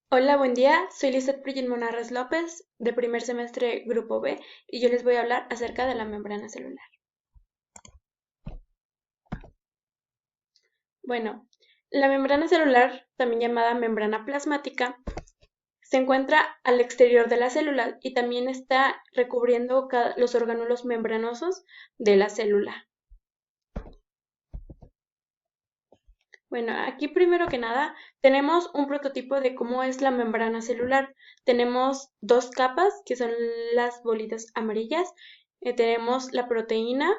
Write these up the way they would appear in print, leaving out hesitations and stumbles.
Hola, buen día. Soy Lizeth Bridget Monarres López, de primer semestre Grupo B, y yo les voy a hablar acerca de la membrana celular. Bueno, la membrana celular, también llamada membrana plasmática, se encuentra al exterior de la célula y también está recubriendo los orgánulos membranosos de la célula. Bueno, aquí primero que nada tenemos un prototipo de cómo es la membrana celular. Tenemos dos capas, que son las bolitas amarillas. Tenemos la proteína,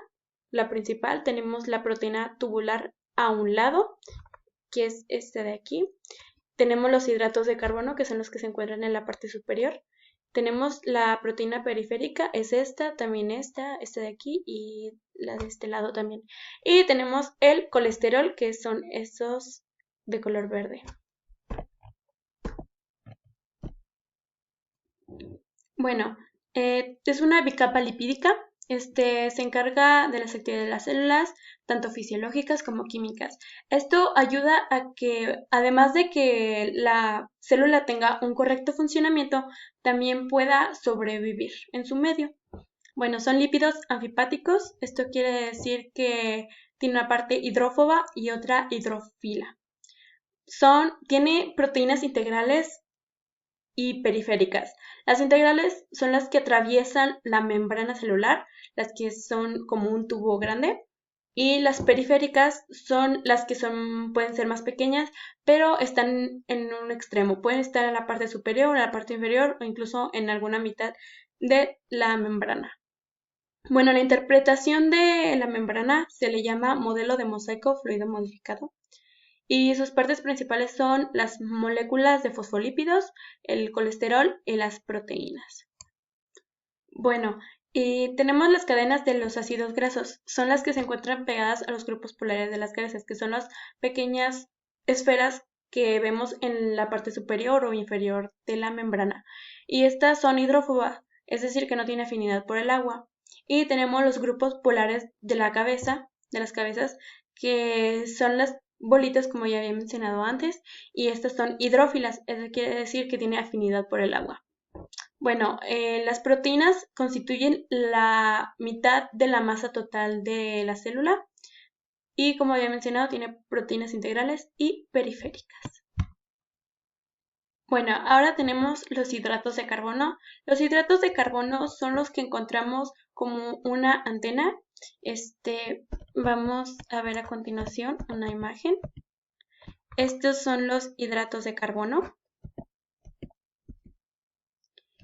la principal, tenemos la proteína tubular a un lado, que es este de aquí. Tenemos los hidratos de carbono, que son los que se encuentran en la parte superior. Tenemos la proteína periférica, es esta, también esta de aquí y la de este lado también. Y tenemos el colesterol, que son estos de color verde. Bueno, es una bicapa lipídica. Se encarga de las actividades de las células, tanto fisiológicas como químicas. Esto ayuda a que, además de que la célula tenga un correcto funcionamiento, también pueda sobrevivir en su medio. Bueno, son lípidos anfipáticos. Esto quiere decir que tiene una parte hidrófoba y otra hidrófila. Tiene proteínas integrales y periféricas. Las integrales son las que atraviesan la membrana celular, las que son como un tubo grande, y las periféricas son las que pueden ser más pequeñas, pero están en un extremo. Pueden estar en la parte superior, en la parte inferior o incluso en alguna mitad de la membrana. Bueno, la interpretación de la membrana se le llama modelo de mosaico fluido modificado y sus partes principales son las moléculas de fosfolípidos, el colesterol y las proteínas. Bueno, y tenemos las cadenas de los ácidos grasos. Son las que se encuentran pegadas a los grupos polares de las grasas, que son las pequeñas esferas que vemos en la parte superior o inferior de la membrana. Y estas son hidrófobas, es decir, que no tienen afinidad por el agua. Y tenemos los grupos polares de la cabeza, de las cabezas, que son las bolitas, como ya había mencionado antes, y estas son hidrófilas, eso quiere decir que tiene afinidad por el agua. Bueno, las proteínas constituyen la mitad de la masa total de la célula y como había mencionado tiene proteínas integrales y periféricas. Bueno, ahora tenemos los hidratos de carbono. Los hidratos de carbono son los que encontramos como una antena. Vamos a ver a continuación una imagen. Estos son los hidratos de carbono.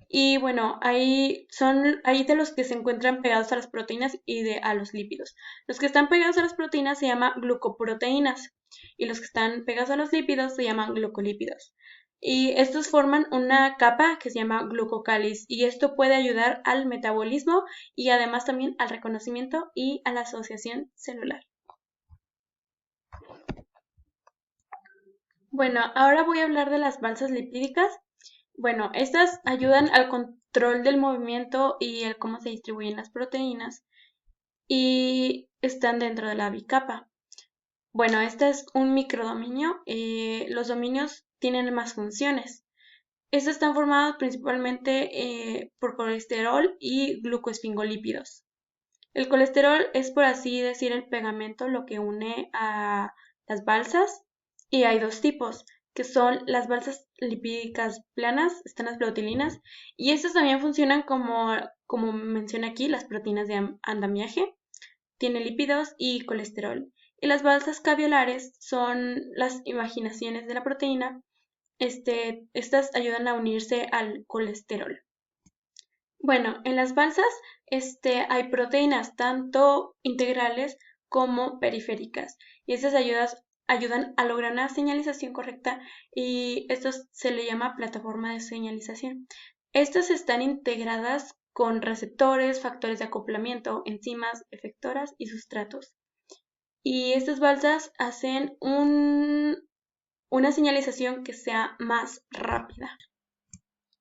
Y bueno, hay de los que se encuentran pegados a las proteínas y a los lípidos. Los que están pegados a las proteínas se llaman glucoproteínas y los que están pegados a los lípidos se llaman glucolípidos. Y estos forman una capa que se llama glucocáliz y esto puede ayudar al metabolismo y además también al reconocimiento y a la asociación celular. Bueno, ahora voy a hablar de las balsas lipídicas. Bueno, estas ayudan al control del movimiento y el cómo se distribuyen las proteínas y están dentro de la bicapa. Bueno, este es un microdominio. Los dominios tienen más funciones. Estos están formados principalmente por colesterol y glucoesfingolípidos. El colesterol es, por así decir, el pegamento, lo que une a las balsas, y hay dos tipos, que son las balsas lipídicas planas, están las pleutilinas, y estas también funcionan como menciona aquí, las proteínas de andamiaje, tiene lípidos y colesterol. Y las balsas caviolares son las imaginaciones de la proteína, estas ayudan a unirse al colesterol. Bueno, en las balsas hay proteínas tanto integrales como periféricas y estas ayudan a lograr una señalización correcta y esto se le llama plataforma de señalización. Estas están integradas con receptores, factores de acoplamiento, enzimas, efectoras y sustratos. Y estas balsas hacen una señalización que sea más rápida.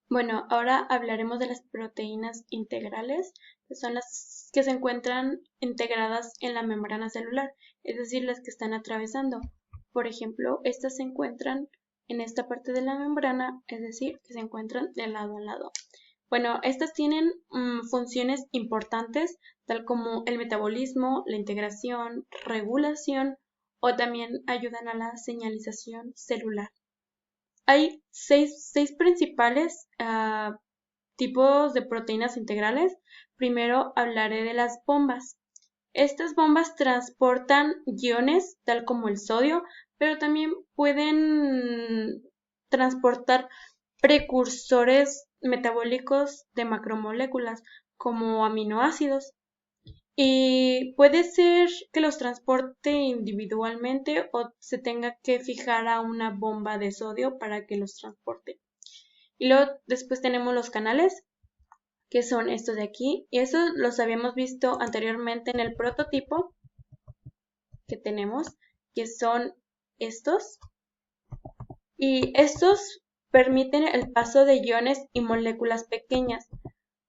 Bueno, ahora hablaremos de las proteínas integrales, que son las que se encuentran integradas en la membrana celular, es decir, las que están atravesando. Por ejemplo, estas se encuentran en esta parte de la membrana, es decir, que se encuentran de lado a lado. Bueno, estas tienen funciones importantes, tal como el metabolismo, la integración, regulación o también ayudan a la señalización celular. Hay seis principales tipos de proteínas integrales. Primero hablaré de las bombas. Estas bombas transportan iones, tal como el sodio, pero también pueden transportar precursores metabólicos de macromoléculas, como aminoácidos. Y puede ser que los transporte individualmente o se tenga que fijar a una bomba de sodio para que los transporte. Y luego después tenemos los canales, que son estos de aquí, y esos los habíamos visto anteriormente en el prototipo que tenemos, que son estos, y estos permiten el paso de iones y moléculas pequeñas.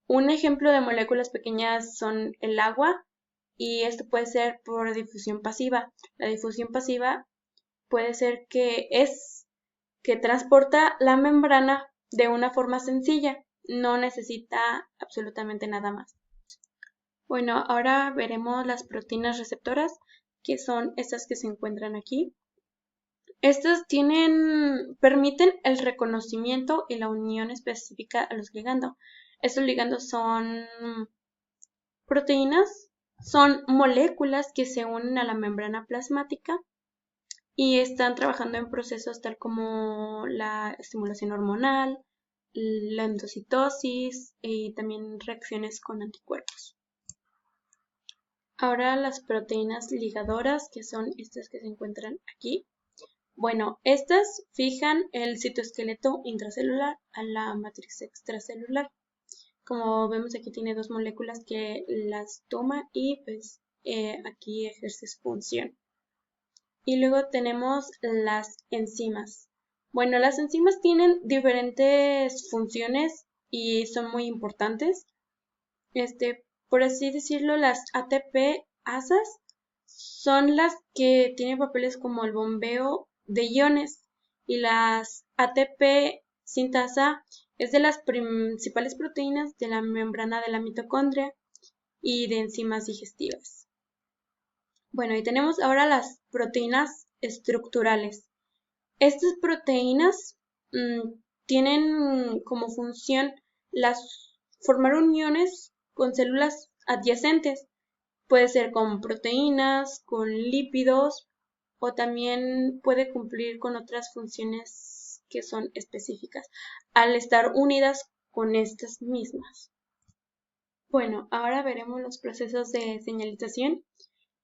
Un ejemplo de moléculas pequeñas son el agua, y esto puede ser por difusión pasiva. La difusión pasiva puede ser que transporta la membrana de una forma sencilla, no necesita absolutamente nada más. Bueno, ahora veremos las proteínas receptoras, que son estas que se encuentran aquí. Estas permiten el reconocimiento y la unión específica a los ligandos. Estos ligandos son proteínas, son moléculas que se unen a la membrana plasmática y están trabajando en procesos tal como la estimulación hormonal, la endocitosis y también reacciones con anticuerpos. Ahora las proteínas ligadoras, que son estas que se encuentran aquí. Bueno, estas fijan el citoesqueleto intracelular a la matriz extracelular. Como vemos aquí tiene dos moléculas que las toma y pues aquí ejerce su función. Y luego tenemos las enzimas. Bueno, las enzimas tienen diferentes funciones y son muy importantes. Por así decirlo, las ATP-asas son las que tienen papeles como el bombeo de iones y las ATP sintasa es de las principales proteínas de la membrana de la mitocondria y de enzimas digestivas. Bueno, y tenemos ahora las proteínas estructurales. Estas proteínas tienen como función formar uniones con células adyacentes. Puede ser con proteínas, con lípidos o también puede cumplir con otras funciones que son específicas al estar unidas con estas mismas. Bueno, ahora veremos los procesos de señalización.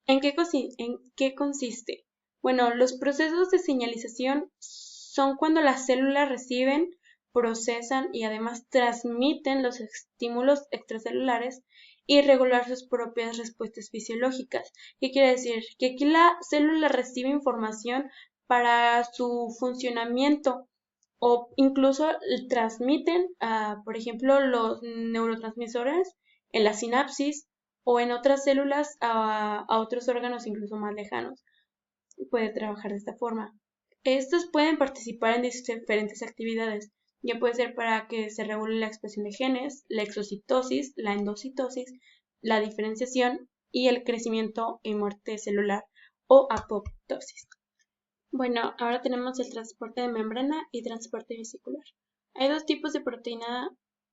¿En qué consiste? Bueno, los procesos de señalización son cuando las células reciben, procesan y además transmiten los estímulos extracelulares y regular sus propias respuestas fisiológicas. ¿Qué quiere decir? Que aquí la célula recibe información para su funcionamiento o incluso transmiten, por ejemplo, los neurotransmisores en la sinapsis o en otras células a otros órganos incluso más lejanos. Puede trabajar de esta forma. Estos pueden participar en diferentes actividades. Ya puede ser para que se regule la expresión de genes, la exocitosis, la endocitosis, la diferenciación y el crecimiento y muerte celular o apoptosis. Bueno, ahora tenemos el transporte de membrana y transporte vesicular. Hay dos tipos de proteína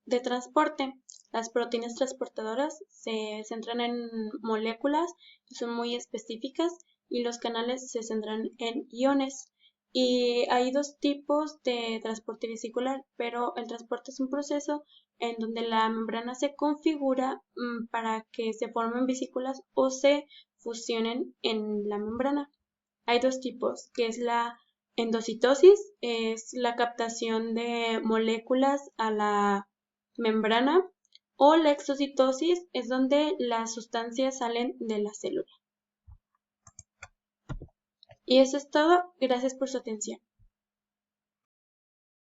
de transporte. Las proteínas transportadoras se centran en moléculas y son muy específicas y los canales se centran en iones. Y hay dos tipos de transporte vesicular, pero el transporte es un proceso en donde la membrana se configura para que se formen vesículas o se fusionen en la membrana. Hay dos tipos, que es la endocitosis, es la captación de moléculas a la membrana, o la exocitosis es donde las sustancias salen de la célula. Y eso es todo. Gracias por su atención.